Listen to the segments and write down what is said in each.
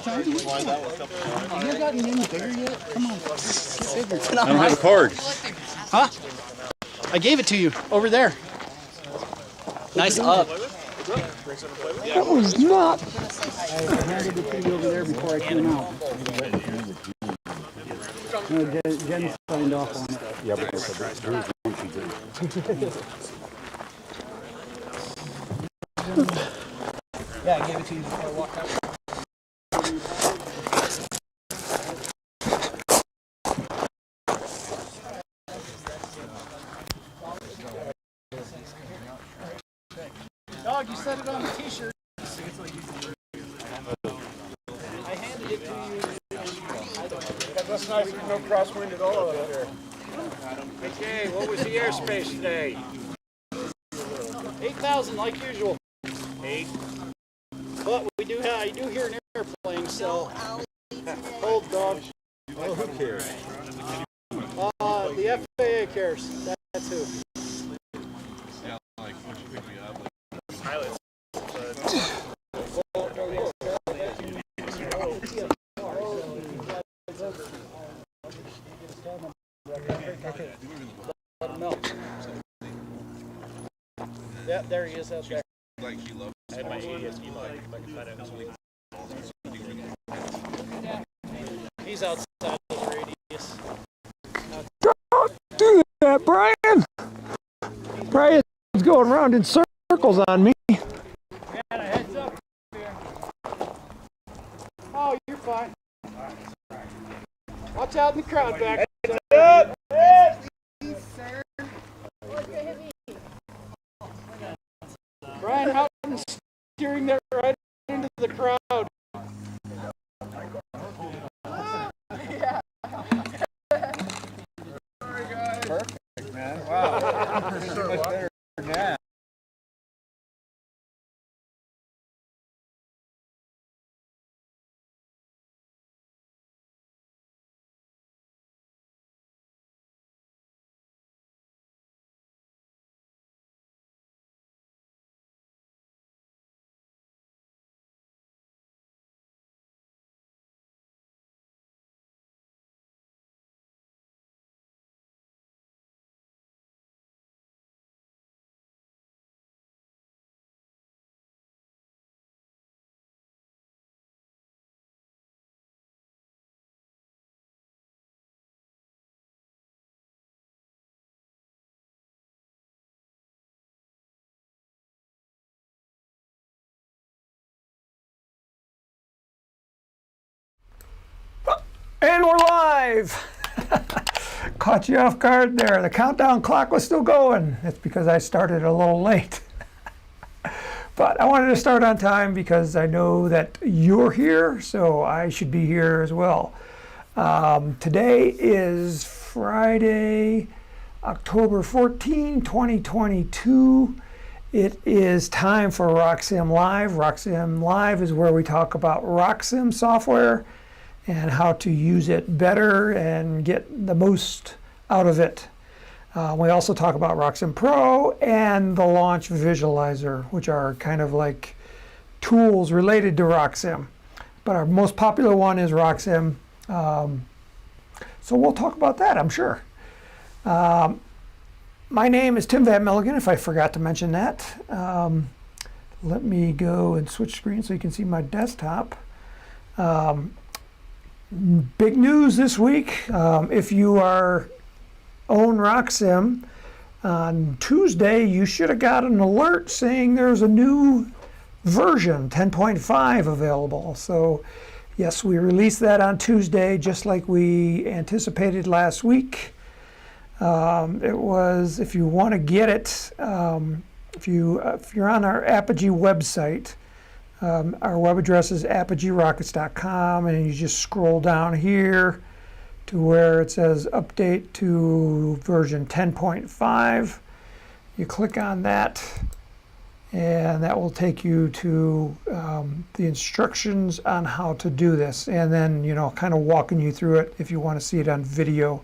times. You gotten any bigger yet? Come on. Get bigger. I don't have a cord. Huh? I gave it to you over there. Nice up. That was not. I handed it to you over there before I came out. No, Jen signed off on it. Yeah, but that's Yeah, I gave it to you before I walked out. Dog, you said it on the t-shirt. I handed it to you. That's nice. There's no crosswind at all out there. Okay, what was the airspace today? 8,000 like usual. 8. But I do hear an airplane, so hold dog. Oh, who cares? The FAA cares. That's who. Pilots. Let him know. Yeah, there he is out there. Like he loves. I had my ADSB log. If I can find out this week. He's outside of the radius. Don't do that, Brian! Brian's going around in circles on me. Yeah, a heads up here. Oh, you're fine. Watch out in the crowd back. Heads up! Brian Houghton steering that right into the crowd. Perfect, man. Wow. So much better now. And we're live! Caught you off guard there. The countdown clock was still going. It's because I started a little late. But I wanted to start on time because I know that you're here, so I should be here as well. Today is Friday, October 14, 2022. It is time for RockSim Live. RockSim Live is where we talk about RockSim software and how to use it better and get the most out of it. We also talk about RockSim Pro and the Launch Visualizer, which are kind of like tools related to RockSim. But our most popular one is RockSim. So we'll talk about that, I'm sure. My name is Tim Van Milligan, if I forgot to mention that. Let me go and switch screens so you can see my desktop. Big news this week. If you own RockSim, on Tuesday you should have got an alert saying there's a new version, 10.5 available. So yes, we released that on Tuesday just like we anticipated last week. It was, if you want to get it, if you're on our Apogee website, our web address is apogeerockets.com, and you just scroll down here to where it says update to version 10.5. You click on that, and that will take you to the instructions on how to do this, and then kind of walking you through it if you want to see it on video.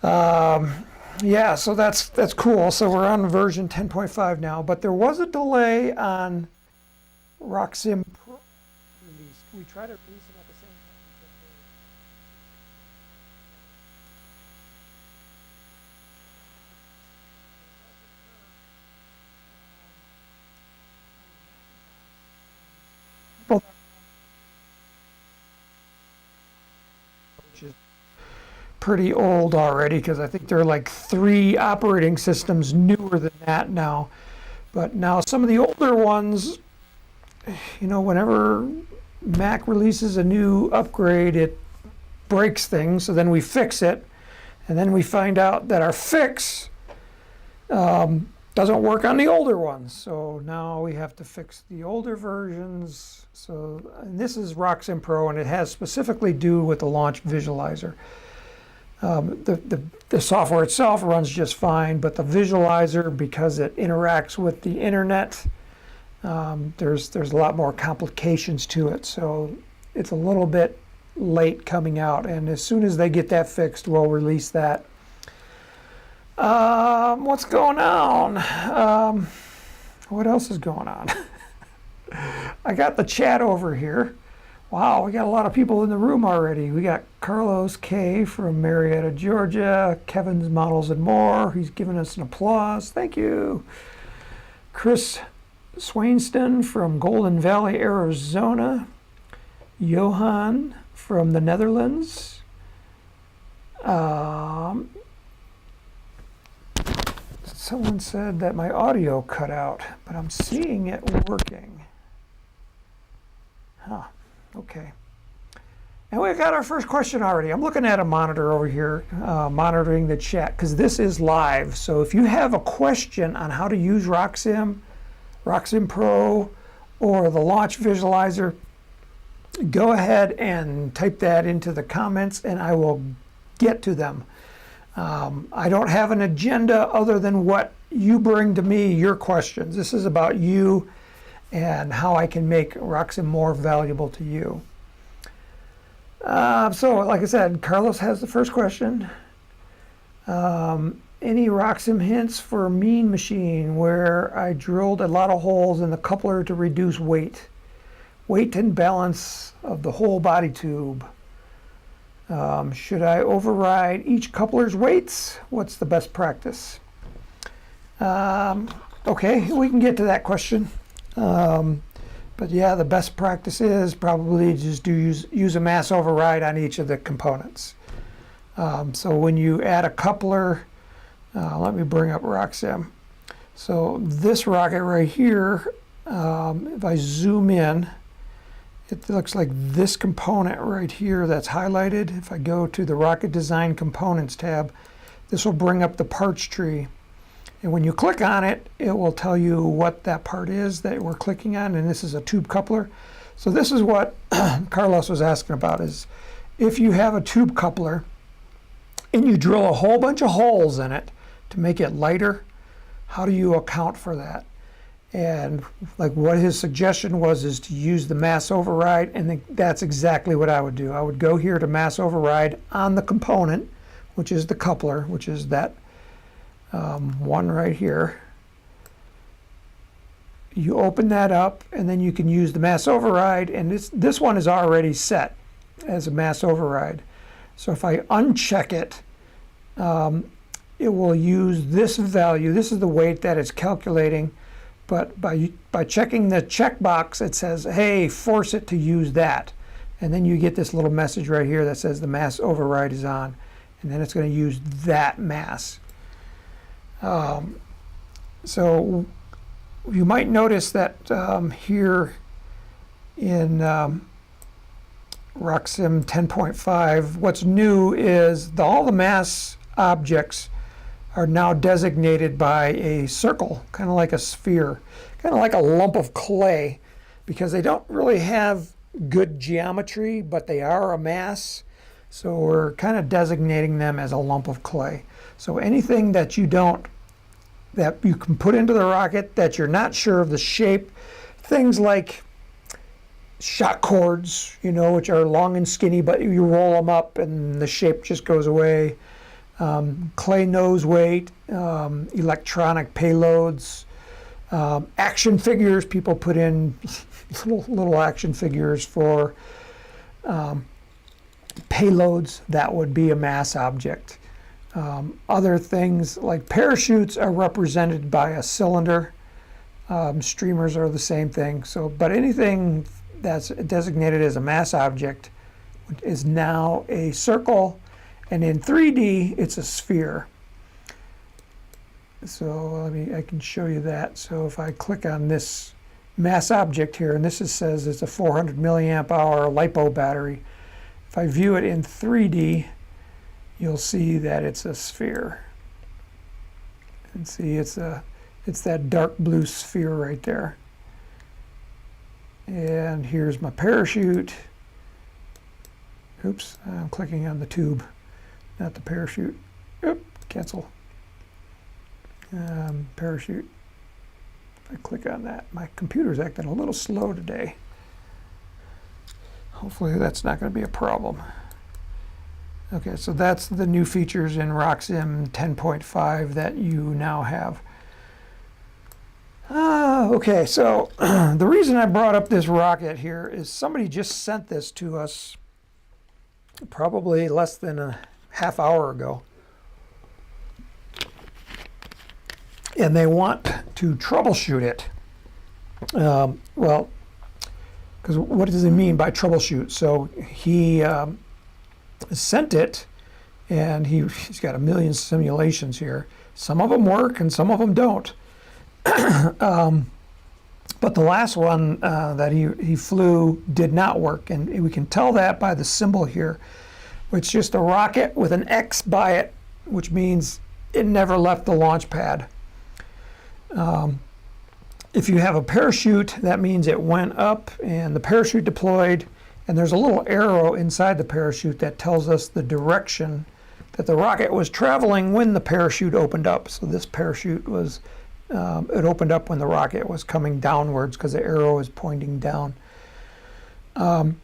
Yeah, so that's cool. So we're on version 10.5 now, but there was a delay on RockSim Pro release we try to release them at the same time. Which is pretty old already, because I think they're like 3 operating systems newer than that now. But now some of the older ones, you know, whenever Mac releases a new upgrade, it breaks things, so then we fix it, and then we find out that our fix doesn't work on the older ones. So now we have to fix the older versions. So, and this is RockSim Pro, and it has specifically to do with the launch visualizer. The software itself runs just fine, but the visualizer, because it interacts with the internet, there's a lot more complications to it. So it's a little bit late coming out, and as soon as they get that fixed, we'll release that. What's going on? What else is going on? I got the chat over here. Wow, we got a lot of people in the room already. We got Carlos K. from Marietta, Georgia, Kevin's Models and More. He's giving us an applause. Thank you. Chris Swainston from Golden Valley, Arizona. Johan from the Netherlands. Someone said that my audio cut out, but I'm seeing it working. Huh. Okay. And we've got our first question already. I'm looking at a monitor over here, monitoring the chat, because this is live. So if you have a question on how to use RockSim, RockSim Pro, or the Launch Visualizer, go ahead and type that into the comments, and I will get to them. I don't have an agenda other than what you bring to me, your questions. This is about you and how I can make RockSim more valuable to you. So, like I said, Carlos has the first question. Any RockSim hints for a mean machine where I drilled a lot of holes in the coupler to reduce weight? Weight and balance of the whole body tube. Should I override each coupler's weights? What's the best practice? Okay, we can get to that question. But yeah, the best practice is probably just use a mass override on each of the components. So when you add a coupler, let me bring up RockSim. So this rocket right here, if I zoom in, it looks like this component right here that's highlighted. If I go to the Rocket Design Components tab, this will bring up the parts tree. And when you click on it, it will tell you what that part is that we're clicking on, and this is a tube coupler. So this is what Carlos was asking about, is if you have a tube coupler and you drill a whole bunch of holes in it to make it lighter, how do you account for that? And like what his suggestion was is to use the mass override, and that's exactly what I would do. I would go here to mass override on the component, which is the coupler, which is that one right here. You open that up, and then you can use the mass override, and this one is already set as a mass override. So if I uncheck it, it will use this value. This is the weight that it's calculating, but by checking the checkbox, it says, hey, force it to use that. And then you get this little message right here that says the mass override is on, and then it's going to use that mass. So you might notice that here in RockSim 10.5, what's new is all the mass objects are now designated by a circle, kind of like a sphere, kind of like a lump of clay, because they don't really have good geometry, but they are a mass. So we're kind of designating them as a lump of clay. So anything that you can put into the rocket that you're not sure of the shape, things like shock cords, which are long and skinny, but you roll them up and the shape just goes away. Clay nose weight, electronic payloads, Action figures, people put in little action figures for payloads. That would be a mass object. Other things like parachutes are represented by a cylinder. Streamers are the same thing. So, but anything that's designated as a mass object is now a circle, and in 3D it's a sphere. So I can show you that. So if I click on this mass object here, and this says it's a 400 milliamp hour LiPo battery. If I view it in 3D, you'll see that it's a sphere. And see, it's that dark blue sphere right there. And here's my parachute. Oops, I'm clicking on the tube, not the parachute. Oop, cancel. Parachute. If I click on that, my computer's acting a little slow today. Hopefully that's not going to be a problem. Okay, so that's the new features in RockSim 10.5 that you now have. Okay, so the reason I brought up this rocket here is somebody just sent this to us probably less than a half hour ago. And they want to troubleshoot it. Well, because what does he mean by troubleshoot? So he sent it, and he's got a million simulations here. Some of them work and some of them don't. But the last one that he flew did not work, and we can tell that by the symbol here. It's just a rocket with an X by it, which means it never left the launch pad. If you have a parachute, that means it went up and the parachute deployed, and there's a little arrow inside the parachute that tells us the direction that the rocket was traveling when the parachute opened up. So this parachute was, it opened up when the rocket was coming downwards because the arrow is pointing down. But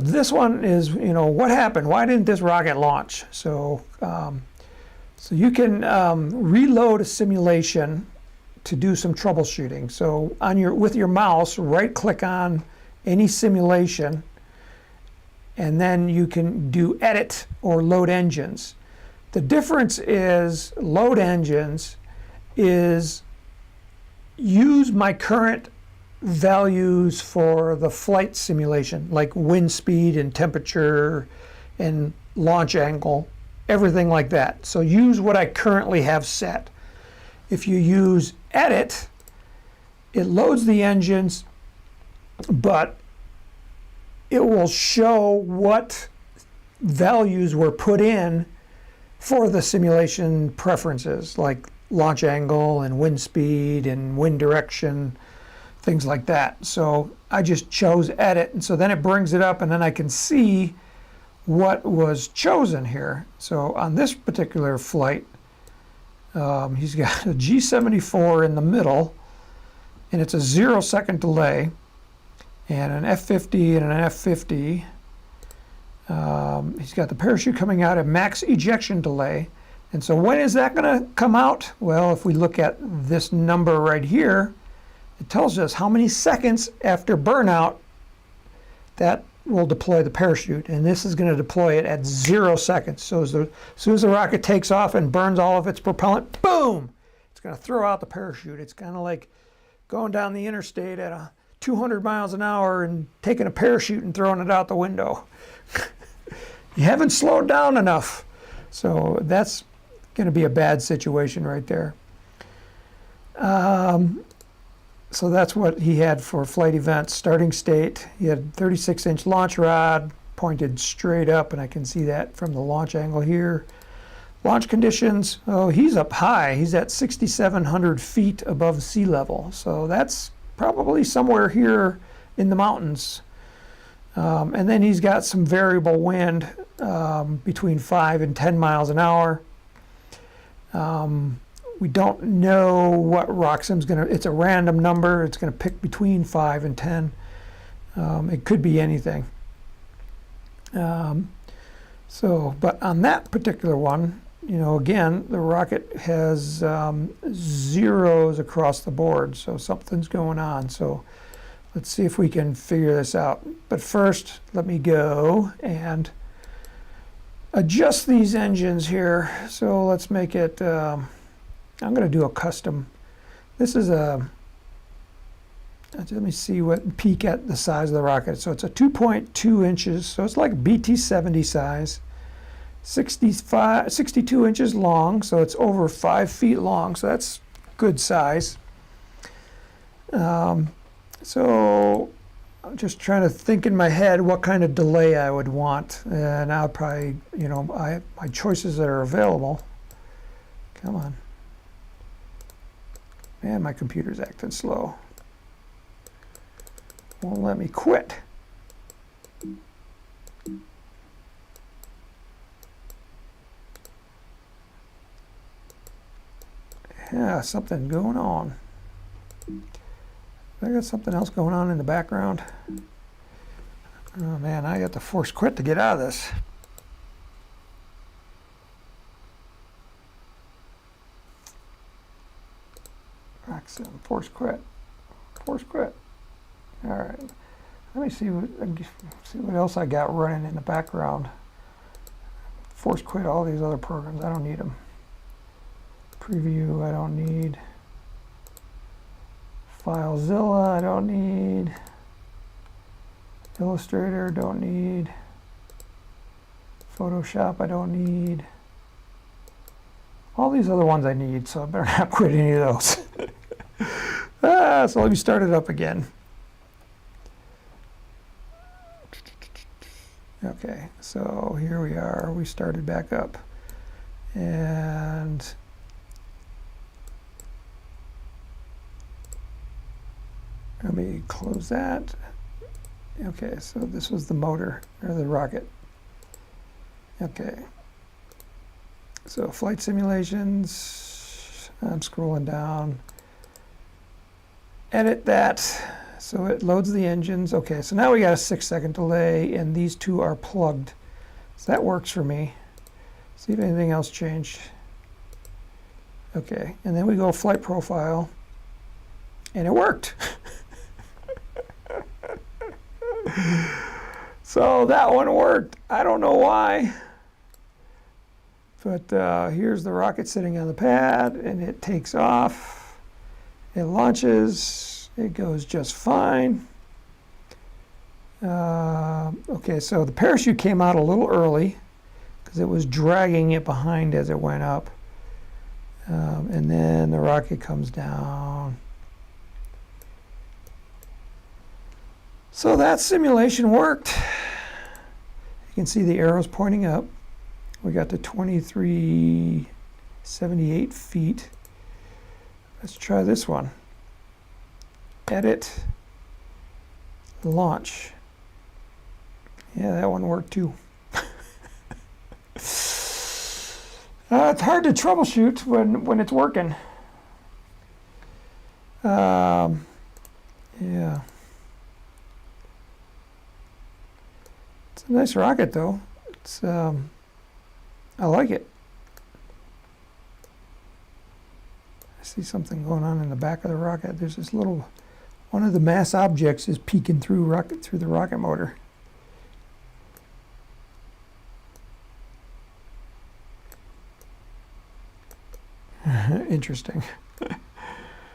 this one is, what happened? Why didn't this rocket launch? So, so you can reload a simulation to do some troubleshooting. So with your mouse, right-click on any simulation, and then you can do edit or load engines. The difference is load engines is use my current values for the flight simulation, like wind speed and temperature and launch angle, everything like that. So use what I currently have set. If you use edit, it loads the engines, but it will show what values were put in for the simulation preferences, like launch angle and wind speed and wind direction, things like that. So I just chose edit, and so then it brings it up, and then I can see what was chosen here. So on this particular flight, he's got a G74 in the middle, and it's a 0-second delay, and an F50 and an F50. He's got the parachute coming out at max ejection delay. And so when is that going to come out? Well, if we look at this number right here, it tells us how many seconds after burnout that will deploy the parachute. And this is going to deploy it at 0 seconds. So as soon as the rocket takes off and burns all of its propellant, boom! It's going to throw out the parachute. It's kind of like going down the interstate at 200 miles an hour and taking a parachute and throwing it out the window. You haven't slowed down enough. So that's going to be a bad situation right there. So that's what he had for flight events. Starting state, he had 36-inch launch rod pointed straight up, and I can see that from the launch angle here. Launch conditions, oh, he's up high. He's at 6,700 feet above sea level. So that's probably somewhere here in the mountains. And then he's got some variable wind between 5 and 10 miles an hour. We don't know what RockSim's going to, it's a random number. It's going to pick between 5 and 10. It could be anything. But on that particular one, you know, again, the rocket has zeros across the board, so something's going on. So let's see if we can figure this out. But first, let me go and adjust these engines here. So let's make it, I'm going to do a custom. This is a, let me see what, peek at the size of the rocket. So it's a 2.2 inches, so it's like BT-70 size. 62 inches long, so it's over 5 feet long, so that's good size. So I'm just trying to think in my head what kind of delay I would want, and I'll probably, you know, my choices that are available. Come on. Man, my computer's acting slow. Won't let me quit. Yeah, something going on. I got something else going on in the background. Oh man, I got to force quit to get out of this. RockSim, force quit. Force quit. All right. Let me see what else I got running in the background. Force quit all these other programs. I don't need them. Preview, I don't need. FileZilla, I don't need. Illustrator, don't need. Photoshop, I don't need. All these other ones I need, so I better not quit any of those. So let me start it up again. Okay, so here we are. We started back up. And let me close that. Okay, so this was the motor, or the rocket. Okay. So flight simulations, I'm scrolling down. Edit that, so it loads the engines. Okay, so now we got a 6-second delay, and these two are plugged. So that works for me. See if anything else changed. Okay, and then we go flight profile, and it worked. So that one worked. I don't know why. But here's the rocket sitting on the pad, and it takes off. It launches. It goes just fine. Okay, so the parachute came out a little early because it was dragging it behind as it went up. And then the rocket comes down. So that simulation worked. You can see the arrows pointing up. We got to 2378 feet. Let's try this one. Edit, launch. Yeah, that one worked too. It's hard to troubleshoot when it's working. Yeah. It's a nice rocket though. It's I like it. I see something going on in the back of the rocket. There's this little, one of the mass objects is peeking through the rocket motor. Interesting.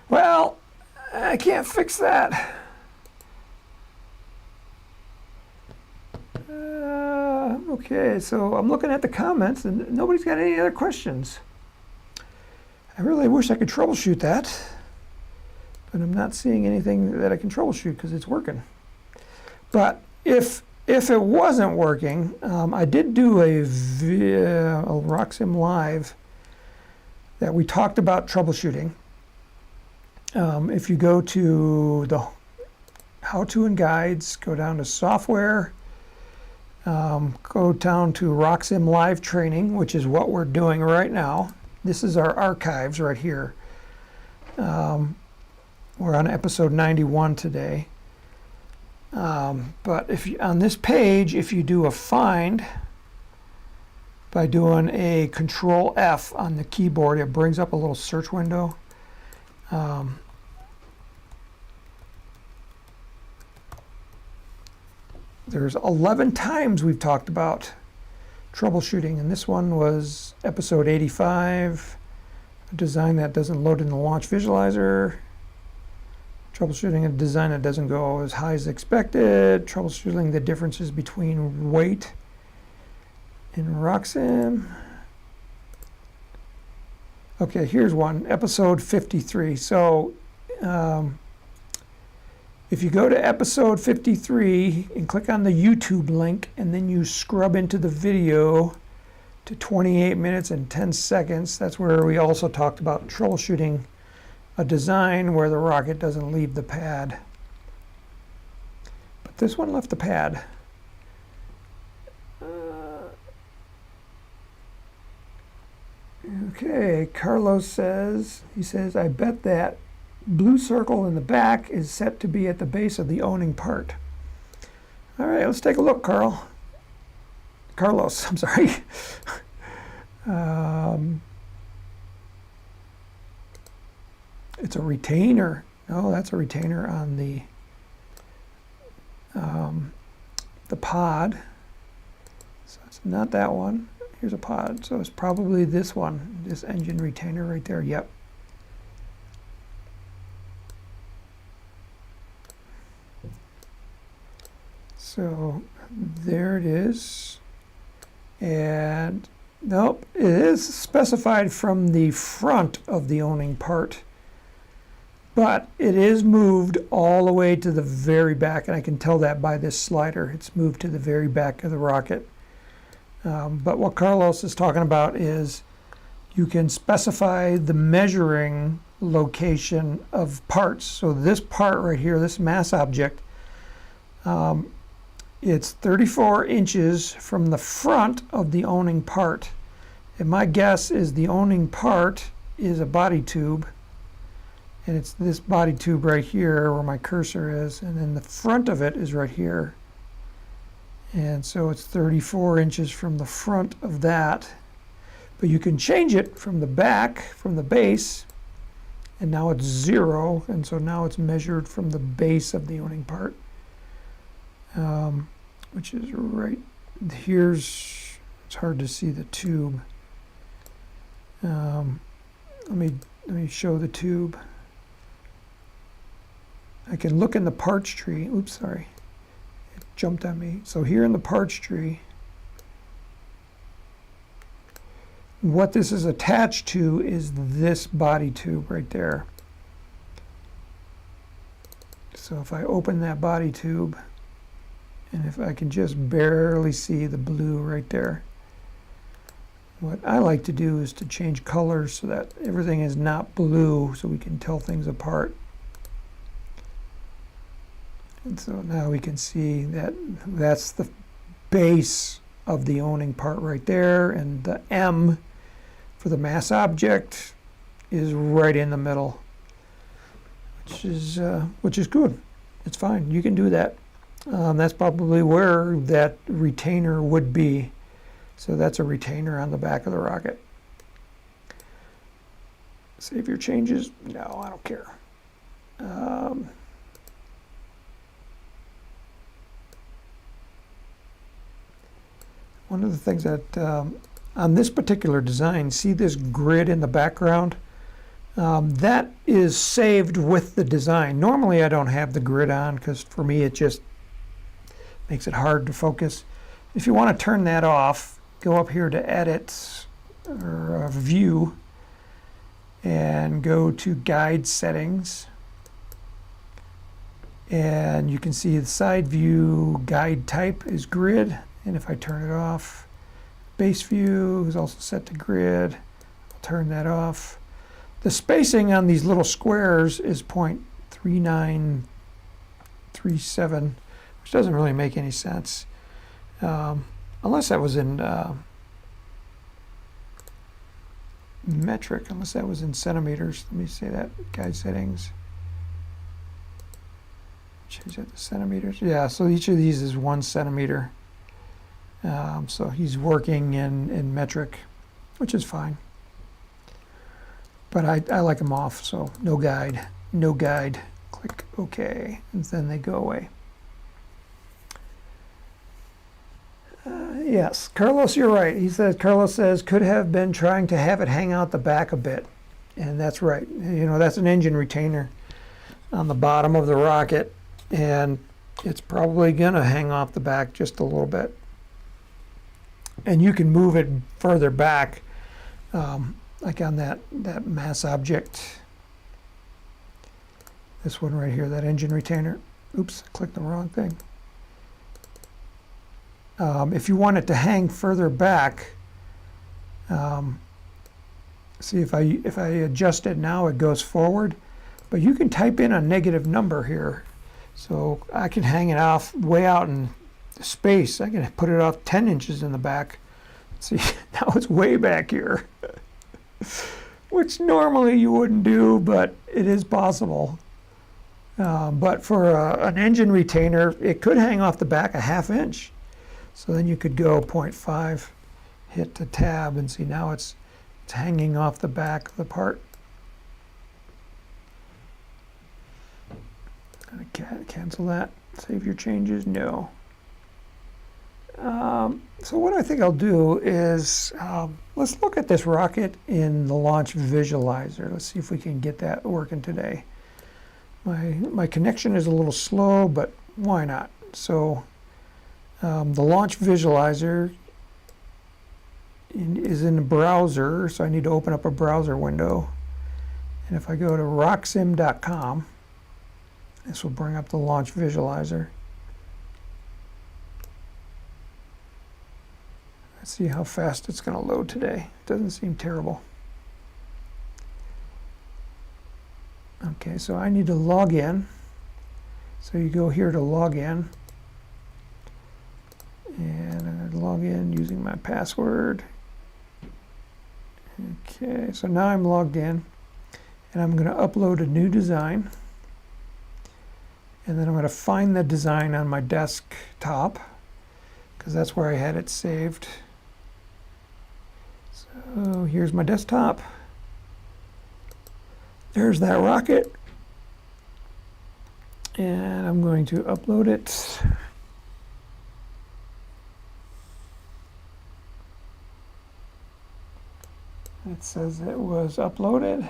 Well, I can't fix that. Okay, so I'm looking at the comments and nobody's got any other questions. I really wish I could troubleshoot that, but I'm not seeing anything that I can troubleshoot because it's working. But if it wasn't working, I did do a RockSim Live that we talked about troubleshooting. If you go to the how-to and guides, go down to software, go down to RockSim Live training, which is what we're doing right now. This is our archives right here. We're on episode 91 today. But if you, on this page, if you do a find by doing a Control F on the keyboard. It brings up a little search window. There's 11 times we've talked about troubleshooting, and this one was episode 85, a design that doesn't load in the launch visualizer, troubleshooting a design that doesn't go as high as expected, troubleshooting the differences between weight in RockSim. Okay, here's one, episode 53. So if you go to episode 53 and click on the YouTube link and then you scrub into the video to 28 minutes and 10 seconds, that's where we also talked about troubleshooting a design where the rocket doesn't leave the pad. But this one left the pad. Okay, Carlos says, I bet that blue circle in the back is set to be at the base of the owning part. All right, let's take a look, Carlos, I'm sorry. It's a retainer. No, that's a retainer on the pod. So it's not that one. Here's a pod. So it's probably this one, this engine retainer right there. Yep. So there it is. And nope, it is specified from the front of the owning part, but it is moved all the way to the very back, and I can tell that by this slider. It's moved to the very back of the rocket. But what Carlos is talking about is you can specify the measuring location of parts. So this part right here, this mass object, it's 34 inches from the front of the owning part. And my guess is the owning part is a body tube. And it's this body tube right here where my cursor is. And then the front of it is right here. And so it's 34 inches from the front of that. But you can change it from the back, from the base. And now it's 0. And so now it's measured from the base of the owning part. Which is right here's, it's hard to see the tube. Let me show the tube. I can look in the parts tree. Oops, sorry. It jumped on me. So here in the parts tree, what this is attached to is this body tube right there. So if I open that body tube, and if I can just barely see the blue right there. What I like to do is to change colors so that everything is not blue so we can tell things apart. And so now we can see that that's the base of the owning part right there, and the M for the mass object is right in the middle, which is good. It's fine. You can do that. That's probably where that retainer would be. So that's a retainer on the back of the rocket. Save your changes? No, I don't care. One of the things that on this particular design, see this grid in the background? That is saved with the design. Normally I don't have the grid on because for me it just makes it hard to focus. If you want to turn that off, go up here to Edit or View and go to Guide Settings. And you can see the side view guide type is grid. And if I turn it off, base view is also set to grid. I'll turn that off. The spacing on these little squares is 0.3937. Which doesn't really make any sense, unless that was in metric, unless that was in centimeters. Let me say that, guide settings. Change that to centimeters. Yeah, so each of these is 1 centimeter. So he's working in metric, which is fine. But I like them off, so no guide, no guide. Click OK, and then they go away. Yes, Carlos, you're right. Carlos says, could have been trying to have it hang out the back a bit. And that's right. You know, that's an engine retainer on the bottom of the rocket. And it's probably going to hang off the back just a little bit. And you can move it further back, like on that mass object. This one right here, that engine retainer. Oops, I clicked the wrong thing. If you want it to hang further back, see if I adjust it now, it goes forward, but you can type in a negative number here. So I can hang it off way out in space. I can put it off 10 inches in the back. See, now it's way back here, which normally you wouldn't do, but it is possible. But for an engine retainer, it could hang off the back a ½ inch. So then you could go 0.5, hit the tab, and see now it's hanging off the back of the part. Cancel that. Save your changes. No. So what I think I'll do is let's look at this rocket in the launch visualizer. Let's see if we can get that working today. My connection is a little slow, but why not? So the launch visualizer is in the browser, so I need to open up a browser window. And if I go to rocksim.com, this will bring up the launch visualizer. Let's see how fast it's going to load today. It doesn't seem terrible. Okay, so I need to log in. So you go here to log in. And I'm going to log in using my password. Okay, so now I'm logged in. And I'm going to upload a new design. And then I'm going to find the design on my desktop, because that's where I had it saved. So here's my desktop. There's that rocket. And I'm going to upload it. It says it was uploaded.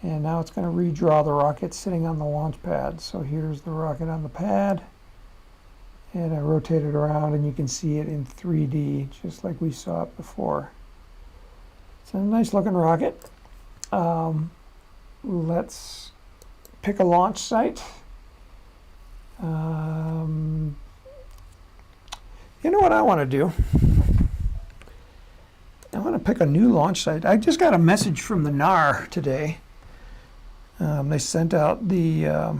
And now it's going to redraw the rocket sitting on the launch pad. So here's the rocket on the pad. And I rotate it around and you can see it in 3D, just like we saw it before. It's a nice looking rocket. Let's pick a launch site. You know what I want to do? I want to pick a new launch site. I just got a message from the NAR today. They sent out their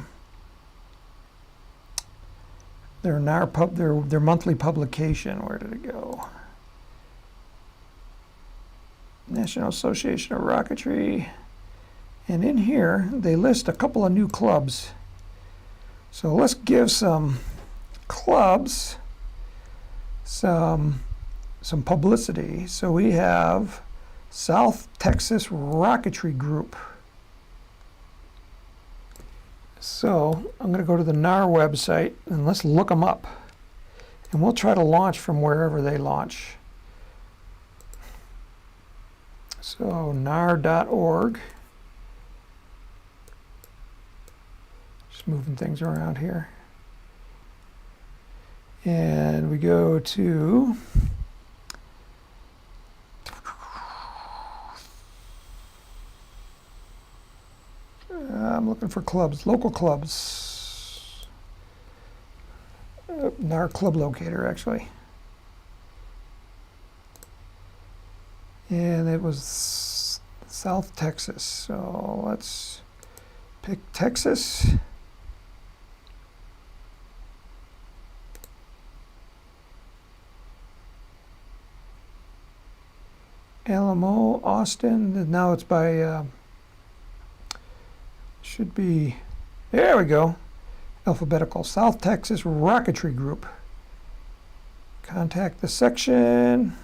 NAR their monthly publication. Where did it go? National Association of Rocketry. And in here, they list a couple of new clubs. So let's give some clubs some publicity. So we have South Texas Rocketry Group. So I'm going to go to the NAR website and let's look them up. And we'll try to launch from wherever they launch. So nar.org. Just moving things around here. And we go to I'm looking for clubs, local clubs. NAR club locator, actually. And it was South Texas. So let's pick Texas. Alamo, Austin. Now it's by should be, there we go, alphabetical. South Texas Rocketry Group. Contact the section.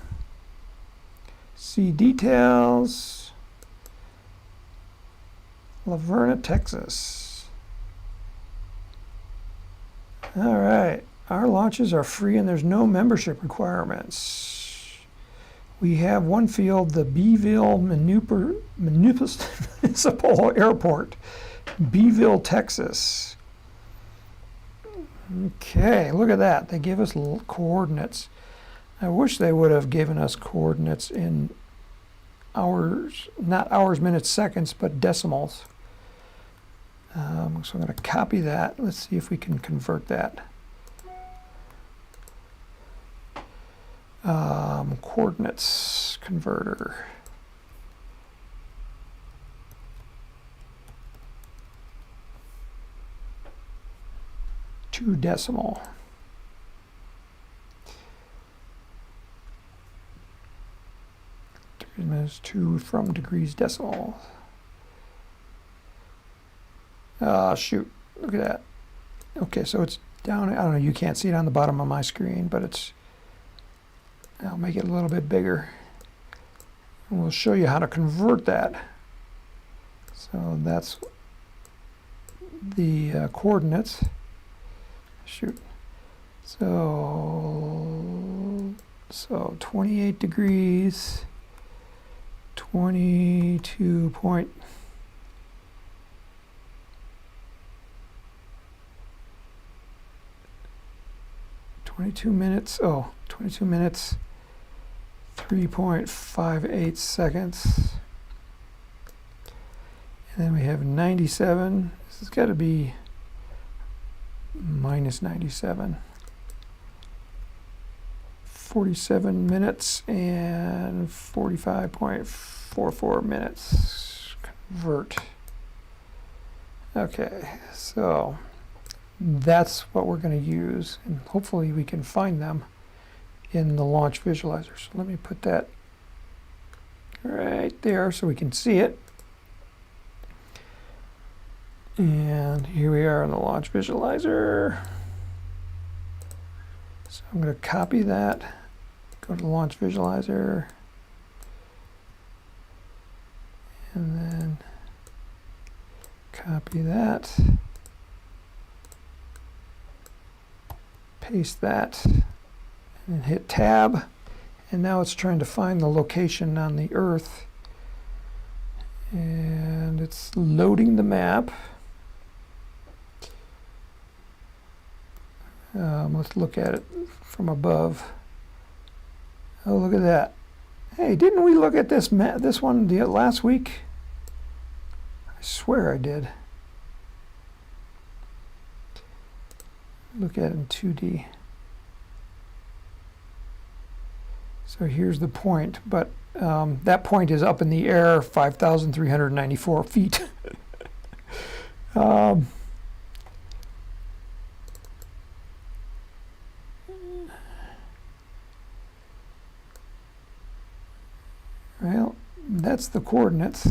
See details. Laverna, Texas. All right. Our launches are free and there's no membership requirements. We have one field, the Beeville Municipal Airport, Beeville, Texas. Okay, look at that. They give us coordinates. I wish they would have given us coordinates in hours, not hours, minutes, seconds, but decimals. So I'm going to copy that. Let's see if we can convert that. Coordinates converter. To decimal. Minus 2 from degrees decimal. Shoot, look at that. Okay, so it's down, I don't know, you can't see it on the bottom of my screen, but it's, I'll make it a little bit bigger. And we'll show you how to convert that. So that's the coordinates. Shoot. So 28 degrees, 22 point. 22 minutes, 3.58 seconds. And then we have 97. This has got to be minus 97. 47 minutes and 45.44 minutes. Convert. Okay, so that's what we're going to use, and hopefully we can find them in the launch visualizer. So let me put that right there so we can see it. And here we are in the launch visualizer. So I'm going to copy that, go to the launch visualizer, and then copy that, paste that, and hit tab. And now it's trying to find the location on the Earth. And it's loading the map. Let's look at it from above. Oh, look at that. Hey, didn't we look at this one last week? I swear I did. Look at it in 2D. So here's the point, but that point is up in the air, 5,394 feet. Well, that's the coordinates.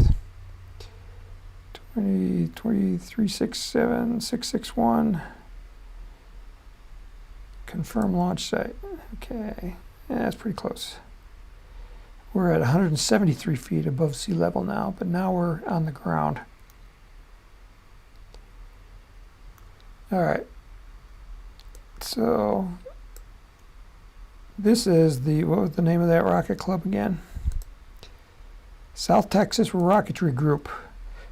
2367,661. Confirm launch site. Okay, yeah, that's pretty close. We're at 173 feet above sea level now, but now we're on the ground. All right. So this is what was the name of that rocket club again? South Texas Rocketry Group.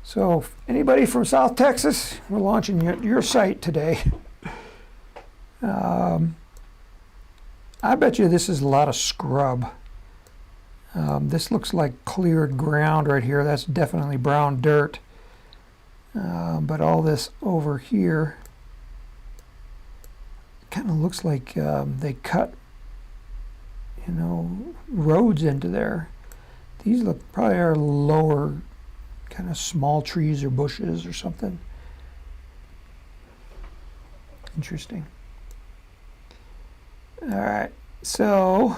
So anybody from South Texas, we're launching your site today. I bet you this is a lot of scrub. This looks like cleared ground right here. That's definitely brown dirt. But all this over here kind of looks like they cut, roads into there. These probably are lower, kind of small trees or bushes or something. Interesting. All right, so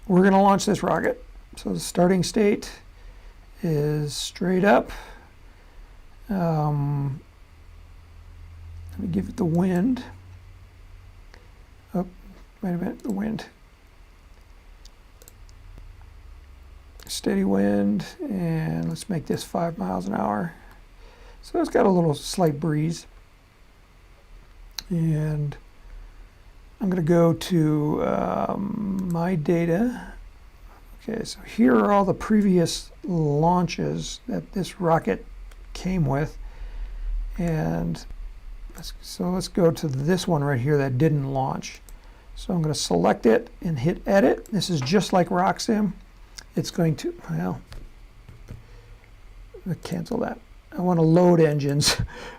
we're going to launch this rocket. So the starting state is straight up. Let me give it the wind. Up Wait a minute, the wind. Steady wind, and let's make this 5 miles an hour. So it's got a little slight breeze. And I'm going to go to my data. Okay, so here are all the previous launches that this rocket came with. And let's go to this one right here that didn't launch. So I'm going to select it and hit edit. This is just like RockSim. It's going to, well, cancel that. I want to load engines.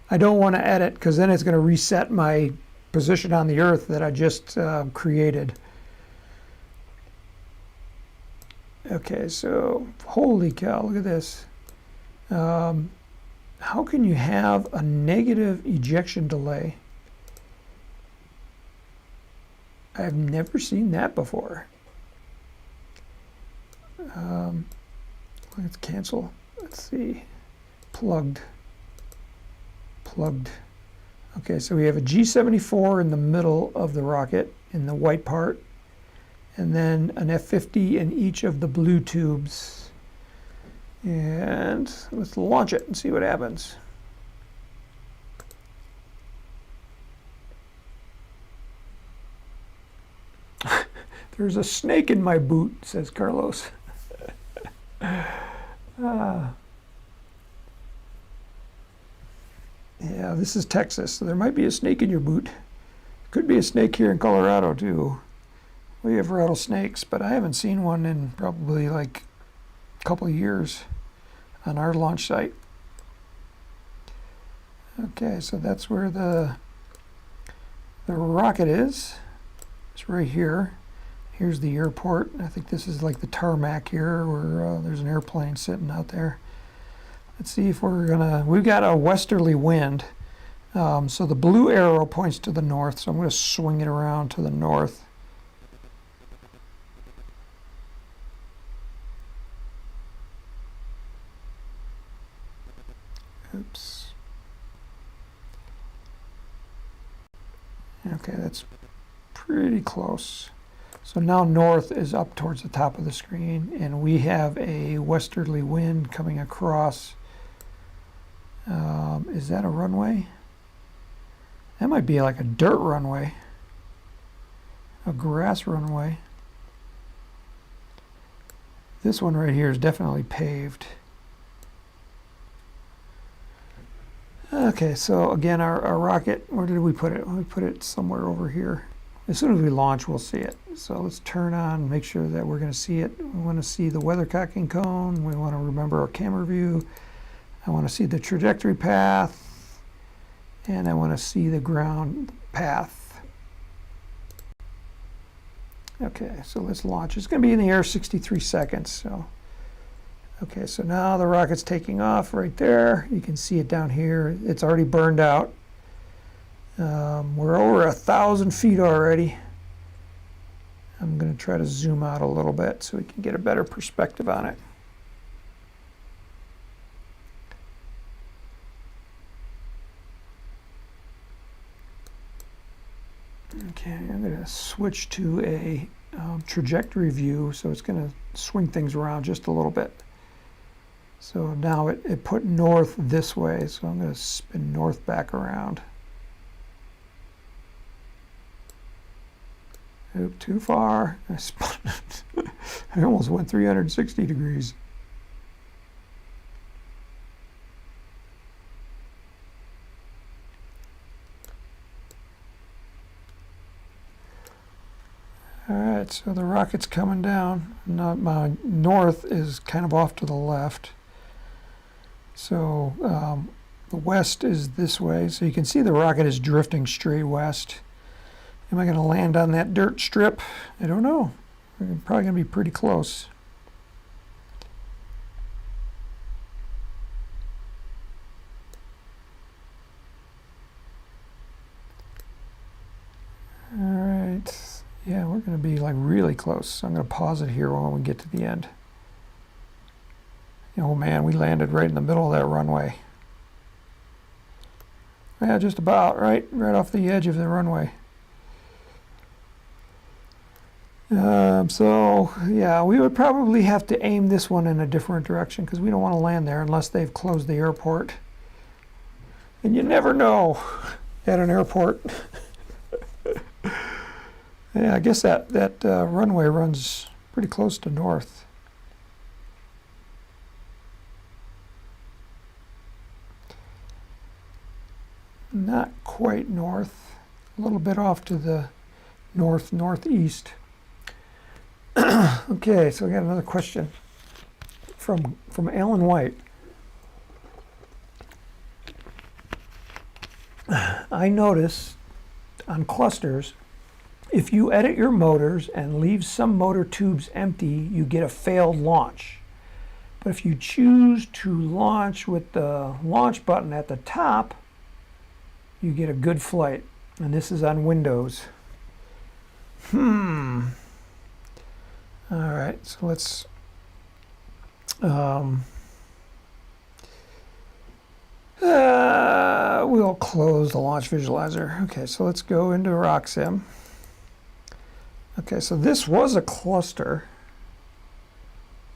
I don't want to edit because then it's going to reset my position on the Earth that I just created. Okay, so holy cow, look at this. How can you have a negative ejection delay? I've never seen that before. Let's cancel. Let's see. Plugged. Okay, so we have a G74 in the middle of the rocket in the white part, and then an F50 in each of the blue tubes. And let's launch it and see what happens. There's a snake in my boot, says Carlos. Yeah, this is Texas, so there might be a snake in your boot. Could be a snake here in Colorado too. We have rattlesnakes, but I haven't seen one in probably like a couple of years on our launch site. Okay, so that's where the rocket is. It's right here. Here's the airport. I think this is like the tarmac here where there's an airplane sitting out there. Let's see if we've got a westerly wind. So the blue arrow points to the north, so I'm going to swing it around to the north. Oops. Okay, that's pretty close. So now north is up towards the top of the screen, and we have a westerly wind coming across. Is that a runway? That might be like a dirt runway, a grass runway. This one right here is definitely paved. Okay, so again, our rocket, where did we put it? We put it somewhere over here. As soon as we launch, we'll see it. So let's turn on, make sure that we're going to see it. We want to see the weathercocking cone. We want to remember our camera view. I want to see the trajectory path. And I want to see the ground path. Okay, so let's launch. It's going to be in the air 63 seconds. So, okay, so now the rocket's taking off right there. You can see it down here. It's already burned out. We're over 1,000 feet already. I'm going to try to zoom out a little bit so we can get a better perspective on it. Okay, I'm going to switch to a trajectory view, so it's going to swing things around just a little bit. So now it put north this way, so I'm going to spin north back around. Oop, too far. I almost went 360 degrees. All right, so the rocket's coming down. My north is kind of off to the left. So the west is this way. So you can see the rocket is drifting straight west. Am I going to land on that dirt strip? I don't know. We're probably going to be pretty close. All right. Yeah, we're going to be like really close. So I'm going to pause it here when we get to the end. Oh man, we landed right in the middle of that runway. Yeah, just about right off the edge of the runway. So yeah, we would probably have to aim this one in a different direction because we don't want to land there unless they've closed the airport. And you never know at an airport. Yeah, I guess that runway runs pretty close to north. Not quite north, a little bit off to the northeast. Okay, so we got another question from Alan White. I notice on clusters, if you edit your motors and leave some motor tubes empty, you get a failed launch. But if you choose to launch with the launch button at the top, you get a good flight. And this is on Windows. All right, so let's we'll close the launch visualizer. Okay, so let's go into RockSim. Okay, so this was a cluster.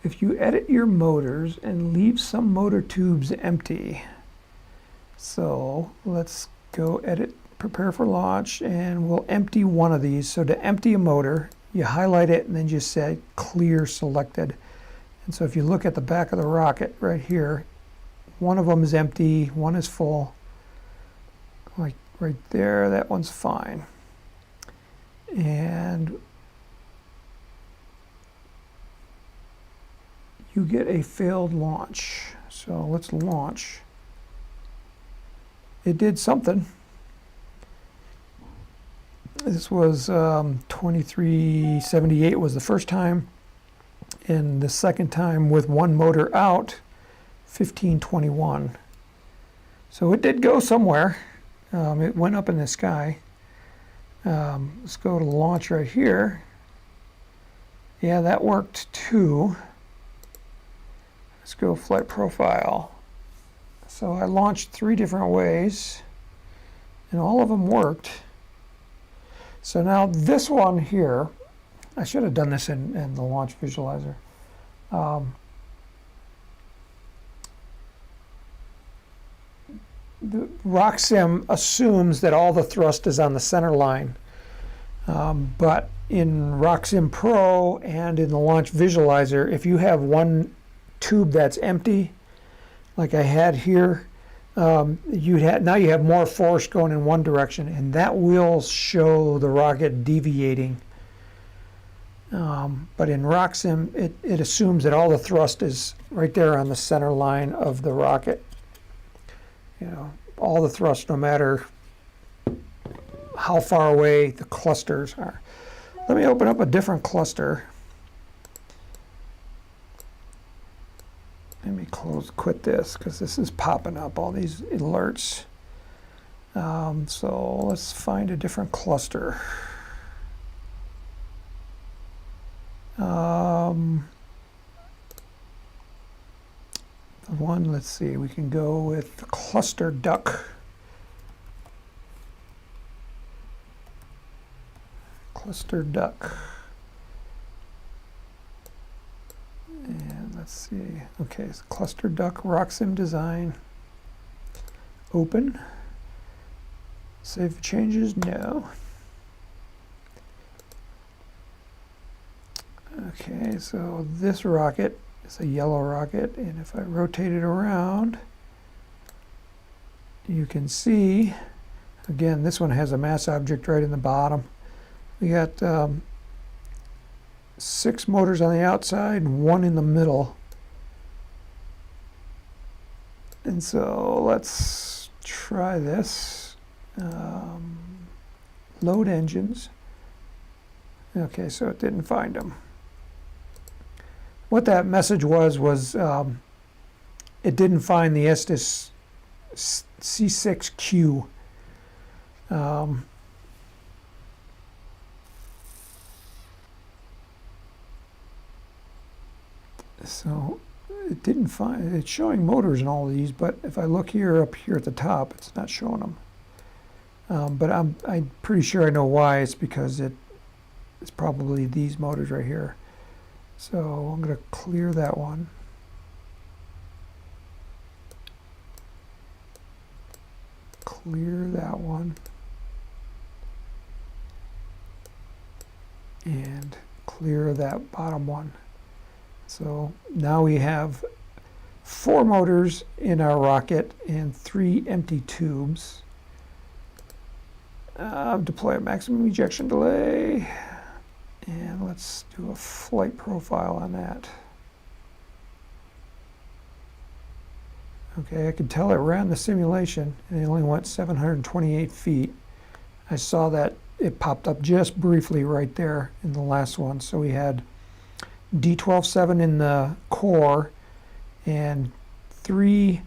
If you edit your motors and leave some motor tubes empty. So let's go edit, prepare for launch, and we'll empty one of these. So to empty a motor, you highlight it and then just say clear selected. And so if you look at the back of the rocket right here, one of them is empty, one is full. Like right there, that one's fine. And you get a failed launch. So let's launch. It did something. This was 2378 was the first time, and the second time with one motor out, 1521. So it did go somewhere. It went up in the sky. Let's go to launch right here. Yeah, that worked too. Let's go flight profile. So I launched 3 different ways, and all of them worked. So now this one here, I should have done this in the launch visualizer. The RockSim assumes that all the thrust is on the center line, but in RockSim Pro and in the launch visualizer, if you have one tube that's empty, like I had here, now you have more force going in one direction, and that will show the rocket deviating. But in RockSim, it assumes that all the thrust is right there on the center line of the rocket. You know, all the thrust, no matter how far away the clusters are. Let me open up a different cluster. Let me quit this because this is popping up, all these alerts. So let's find a different cluster. Let's see, we can go with the cluster duck. Cluster duck. And let's see, okay, so cluster duck, RockSim design. Open. Save changes, no. Okay, so this rocket is a yellow rocket, and if I rotate it around, you can see, again, this one has a mass object right in the bottom. We got 6 motors on the outside and 1 in the middle. And so let's try this. Load engines. Okay, so it didn't find them. What that message was it didn't find the Estes C6Q. So it didn't find, it's showing motors and all of these, but if I look here, up here at the top, it's not showing them. But I'm pretty sure I know why. It's because It's probably these motors right here. So I'm going to clear that one. Clear that one. And clear that bottom one. So now we have 4 motors in our rocket and 3 empty tubes. Deploy a maximum ejection delay. And let's do a flight profile on that. Okay, I could tell it ran the simulation and it only went 728 feet. I saw that it popped up just briefly right there in the last one. So we had D12.7 in the core and 3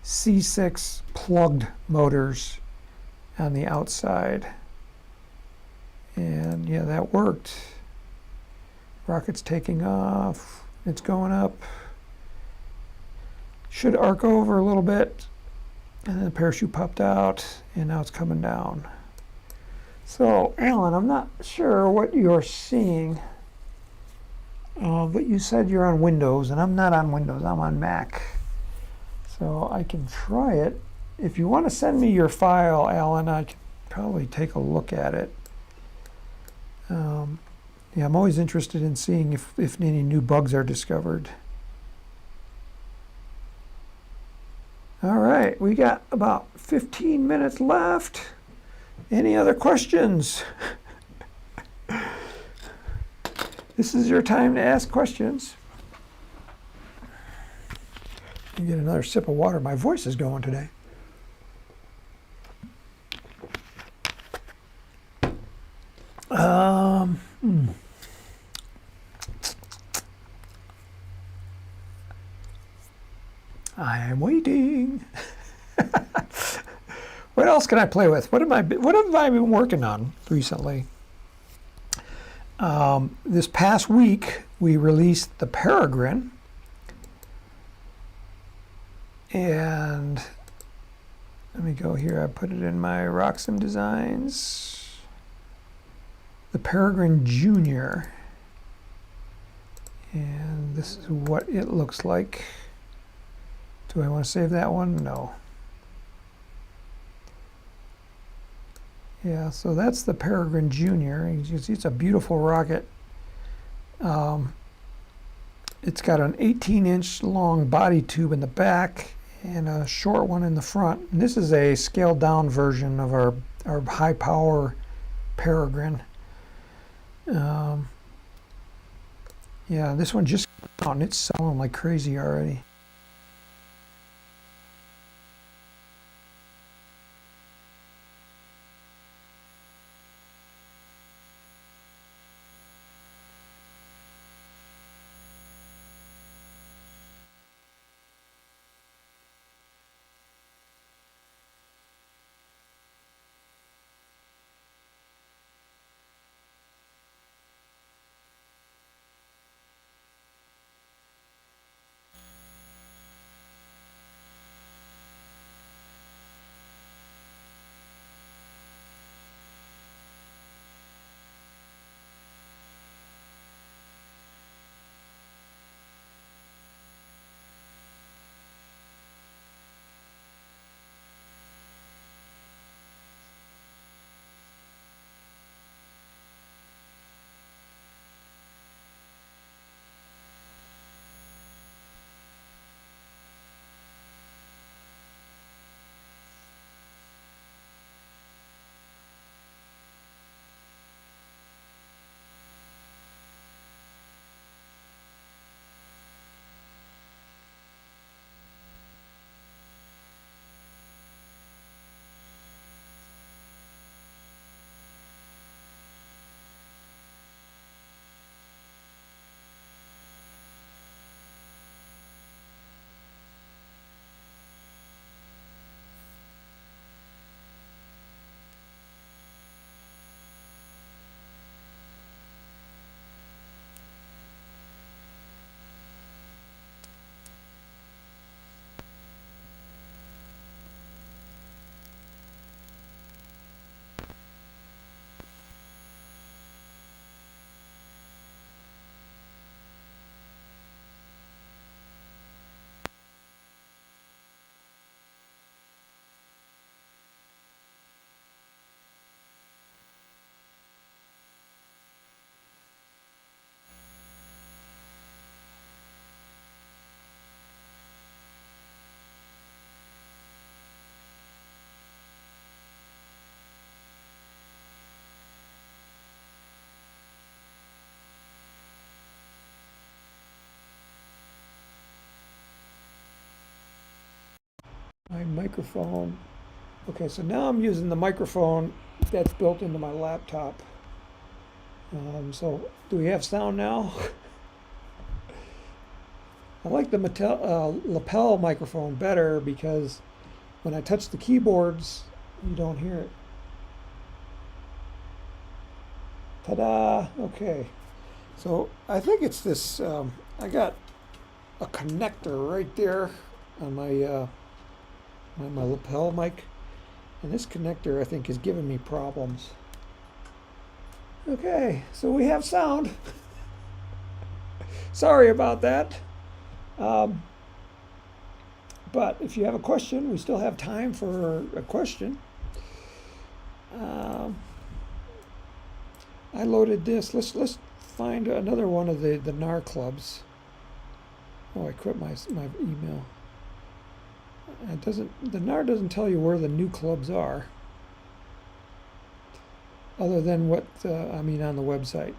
C6 plugged motors on the outside. And yeah, that worked. Rocket's taking off. It's going up. Should arc over a little bit. And then the parachute popped out and now it's coming down. So, Alan, I'm not sure what you're seeing, but you said you're on Windows, and I'm not on Windows, I'm on Mac. So I can try it. If you want to send me your file, Alan, I can probably take a look at it. Yeah, I'm always interested in seeing if any new bugs are discovered. All right, we got about 15 minutes left. Any other questions? This is your time to ask questions. You get another sip of water. My voice is going today. I am waiting. What else can I play with? What have I been working on recently? This past week, we released the Peregrine. And let me go here. I put it in my RockSim designs. The Peregrine Junior. And this is what it looks like. Do I want to save that one? No. Yeah, so that's the Peregrine Junior. You can see it's a beautiful rocket. It's got an 18-inch long body tube in the back and a short one in the front. And this is a scaled down version of our high power Peregrine. Yeah, this one just came out and it's selling like crazy already. microphone. Okay, so now I'm using the microphone that's built into my laptop. So do we have sound now? I like the lapel microphone better because when I touch the keyboards, you don't hear it. Ta-da! Okay, so I think it's this. I got a connector right there on my my lapel mic, and this connector I think is giving me problems. Okay, so we have sound. Sorry about that. But if you have a question, we still have time for a question. I loaded this. Let's find another one of the NAR clubs. Oh, I quit my email. It doesn't. The NAR doesn't tell you where the new clubs are, other than what I mean on the website.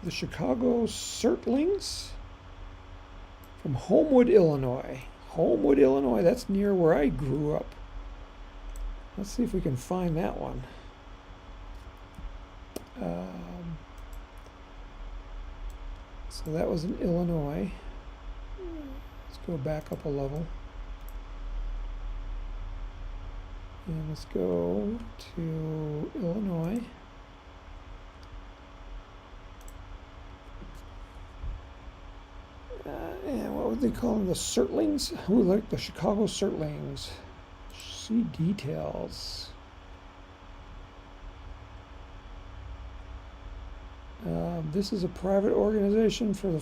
The Chicago Certlings from Homewood, Illinois. Homewood, Illinois. That's near where I grew up. Let's see if we can find that one. So that was in Illinois. Let's go back up a level. And let's go to Illinois. And what would they call them? The Certlings? Who like the Chicago Certlings? See details. This is a private organization for the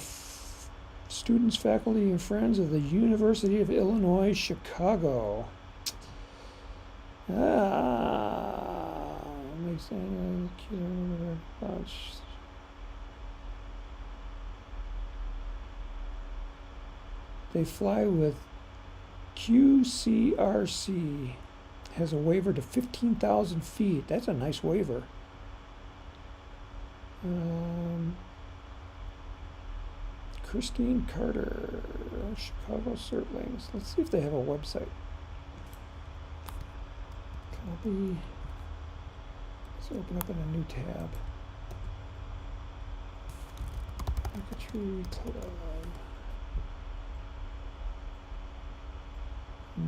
students, faculty, and friends of the University of Illinois, Chicago. Makes sense. They fly with QCRC. Has a waiver to 15,000 feet. That's a nice waiver. Christine Carter, Chicago Certlings. Let's see if they have a website. Copy. Let's open up in a new tab. Rocketry Club.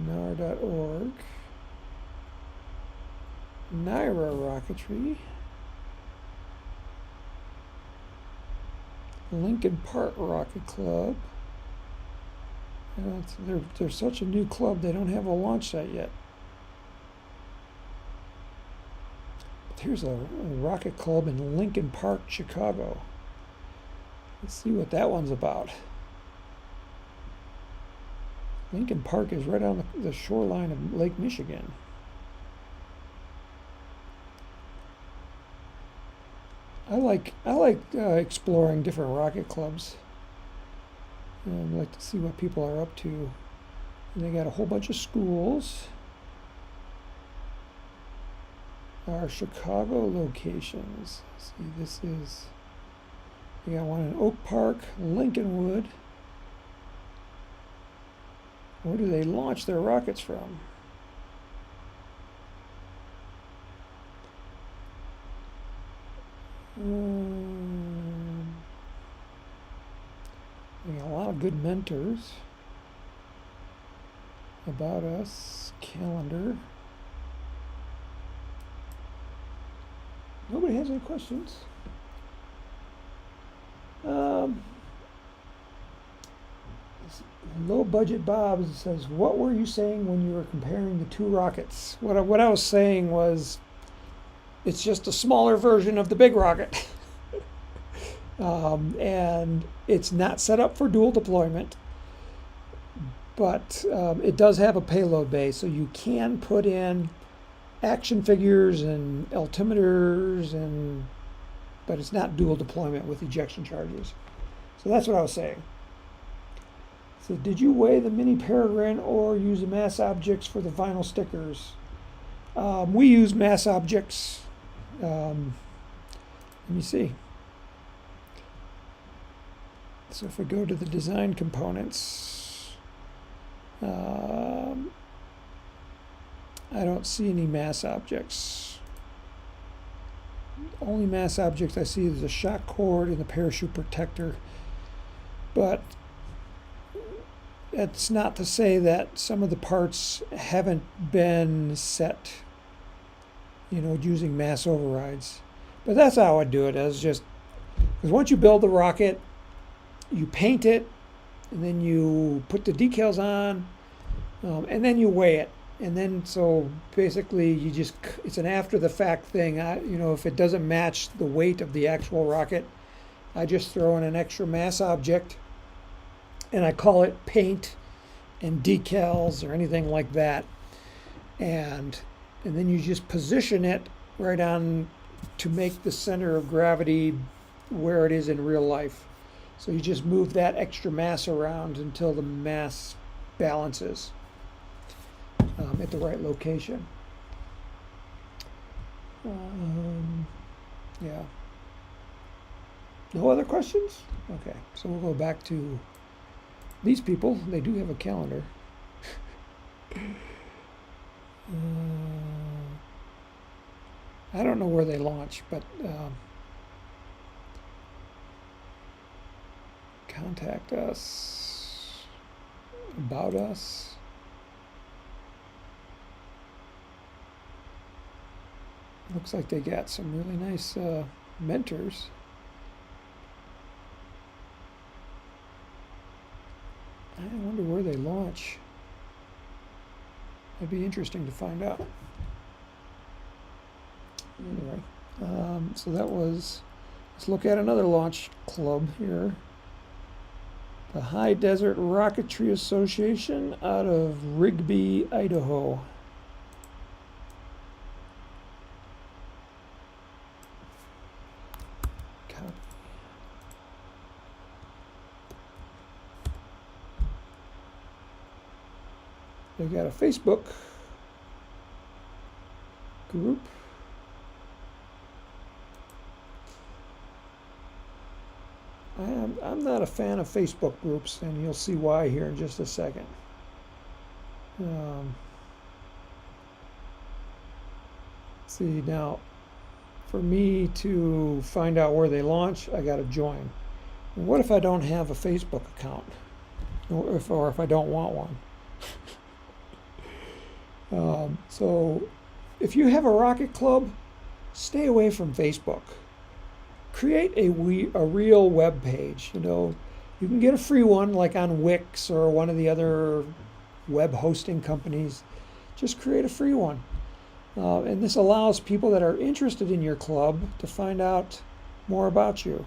NAR.org. Naira Rocketry. Lincoln Park Rocket Club. They're such a new club, they don't have a launch site yet. But here's a rocket club in Lincoln Park, Chicago. Let's see what that one's about. Lincoln Park is right on the shoreline of Lake Michigan. I like exploring different rocket clubs. I like to see what people are up to. And they got a whole bunch of schools. Our Chicago locations. See, this is. We got one in Oak Park, Lincolnwood. Where do they launch their rockets from? We got a lot of good mentors. About us, calendar. Nobody has any questions. Low budget Bob says, what were you saying when you were comparing the two rockets? What I was saying was, it's just a smaller version of the big rocket. And it's not set up for dual deployment, but it does have a payload bay, so you can put in action figures and altimeters, but it's not dual deployment with ejection charges. So that's what I was saying. So did you weigh the mini Peregrine or use the mass objects for the vinyl stickers? We use mass objects. Let me see. So if we go to the design components, I don't see any mass objects. Only mass objects I see is the shock cord and the parachute protector. But it's not to say that some of the parts haven't been set, you know, using mass overrides. But that's how I do it. As just because once you build the rocket, you paint it, and then you put the decals on, and then you weigh it. And then, so basically, you just, it's an after the fact thing. You know, if it doesn't match the weight of the actual rocket, I just throw in an extra mass object, and I call it paint and decals or anything like that. And then you just position it right on to make the center of gravity where it is in real life. So you just move that extra mass around until the mass balances at the right location. Yeah. No other questions? Okay, so we'll go back to these people. They do have a calendar. I don't know where they launch, but contact us, about us. Looks like they got some really nice mentors. I wonder where they launch. That'd be interesting to find out. Anyway, so that was, let's look at another launch club here. The High Desert Rocketry Association out of Rigby, Idaho. They got a Facebook group. I'm not a fan of Facebook groups, and you'll see why here in just a second. See, now, for me to find out where they launch, I got to join. And what if I don't have a Facebook account, or if I don't want one? So if you have a rocket club, stay away from Facebook. Create a real web page. You know, you can get a free one like on Wix or one of the other web hosting companies. Just create a free one. And this allows people that are interested in your club to find out more about you.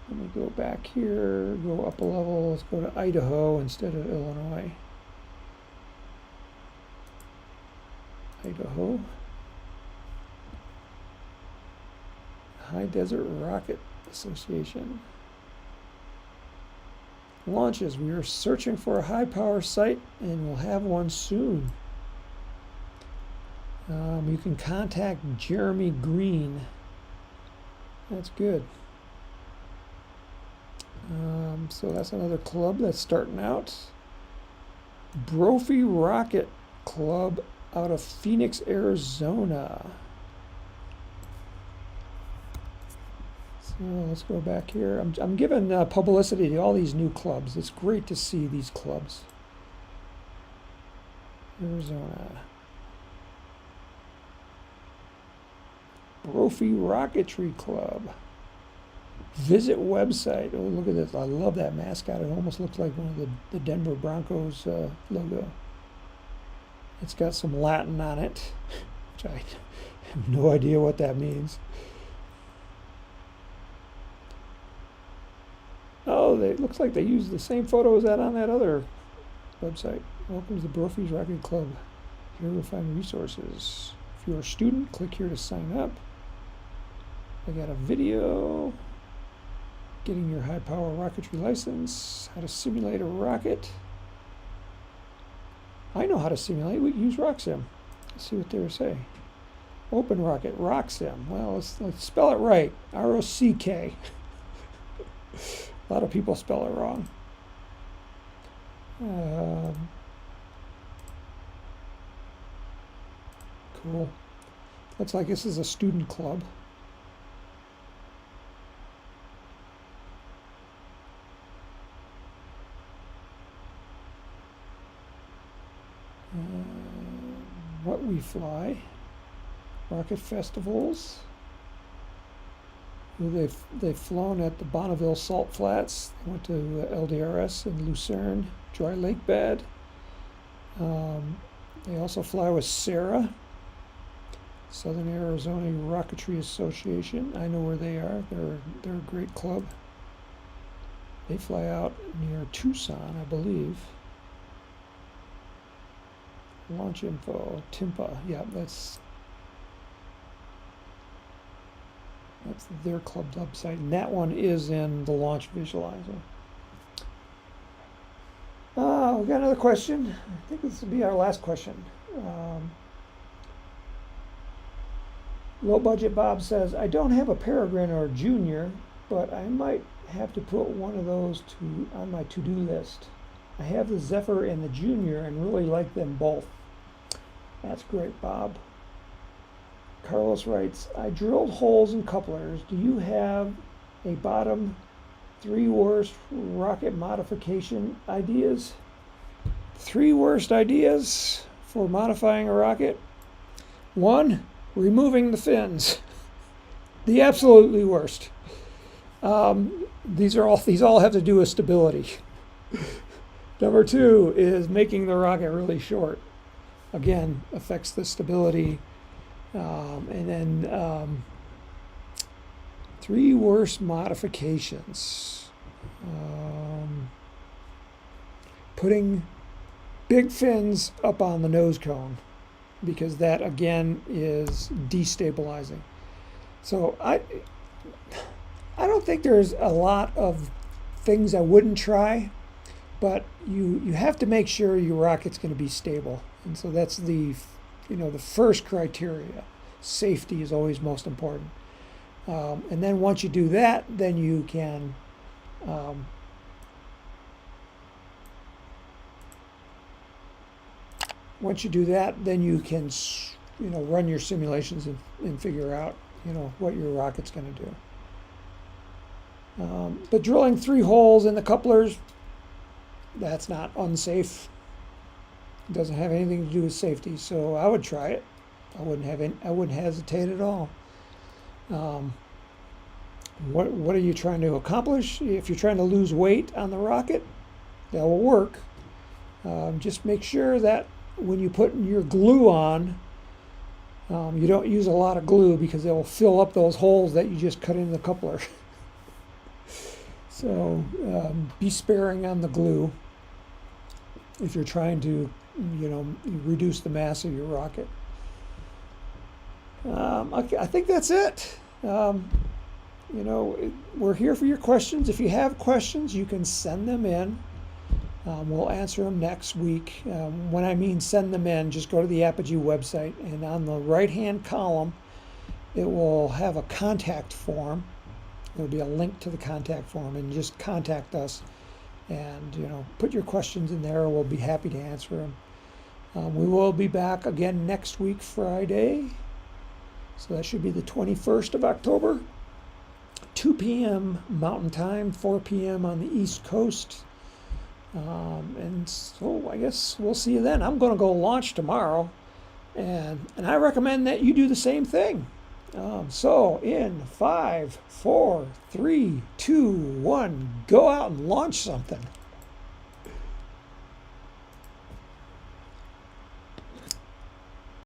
Let me go back here, go up a level. Let's go to Idaho instead of Illinois. Idaho. High Desert Rocket Association. Launches. We are searching for a high power site and we'll have one soon. You can contact Jeremy Green. That's good. So that's another club that's starting out. Brophy Rocket Club out of Phoenix, Arizona. So let's go back here. I'm giving publicity to all these new clubs. It's great to see these clubs. Arizona. Brophy Rocketry Club. Visit website. Oh, look at this. I love that mascot. It almost looks like one of the Denver Broncos logo. It's got some Latin on it, which I have no idea what that means. Oh, it looks like they use the same photo as that on that other website. Welcome to the Brophy's Rocket Club. Here you'll find resources. If you're a student, click here to sign up. I got a video. Getting your high power rocketry license, how to simulate a rocket. I know how to simulate. We use RockSim. Let's see what they say. Open rocket, RockSim. Well, let's spell it right. R-O-C-K. A lot of people spell it wrong. Cool. Looks like this is a student club. What we fly. Rocket festivals. They've flown at the Bonneville Salt Flats. They went to LDRS in Lucerne, Dry Lake Bed. They also fly with Sarah, Southern Arizona Rocketry Association. I know where they are. They're a great club. They fly out near Tucson, I believe. Launch info, Timpa. Yeah, that's their club website, and that one is in the launch visualizer. We got another question. I think this will be our last question. Low Budget Bob says, I don't have a Peregrine or a Junior, but I might have to put one of those on my to-do list. I have the Zephyr and the Junior and really like them both. That's great, Bob. Carlos writes, I drilled holes in couplers. Do you have a bottom 3 worst rocket modification ideas? 3 worst ideas for modifying a rocket? 1, removing the fins. The absolutely worst. These all have to do with stability. Number 2 is making the rocket really short. Again, affects the stability. And then 3 worst modifications. Putting big fins up on the nose cone, because that again is destabilizing. So I don't think there's a lot of things I wouldn't try, but you have to make sure your rocket's going to be stable, and so that's the first criteria. Safety is always most important. And then once you do that, then you can run your simulations and figure out what your rocket's going to do. But drilling 3 holes in the couplers, that's not unsafe. It doesn't have anything to do with safety, so I would try it. I wouldn't hesitate at all. What are you trying to accomplish? If you're trying to lose weight on the rocket, that will work. Just make sure that when you put your glue on, you don't use a lot of glue, because it will fill up those holes that you just cut in the coupler. So be sparing on the glue if you're trying to reduce the mass of your rocket. Okay, I think that's it. We're here for your questions. If you have questions, you can send them in. We'll answer them next week. When I mean send them in, just go to the Apogee website, and on the right-hand column, it will have a contact form. There'll be a link to the contact form, and just contact us, and put your questions in there. We'll be happy to answer them. We will be back again next week, Friday. So that should be the 21st of October, 2 p.m. Mountain Time, 4 p.m. on the East Coast. And so I guess we'll see you then. I'm going to go launch tomorrow, and I recommend that you do the same thing. So in 5, 4, 3, 2, 1, go out and launch something.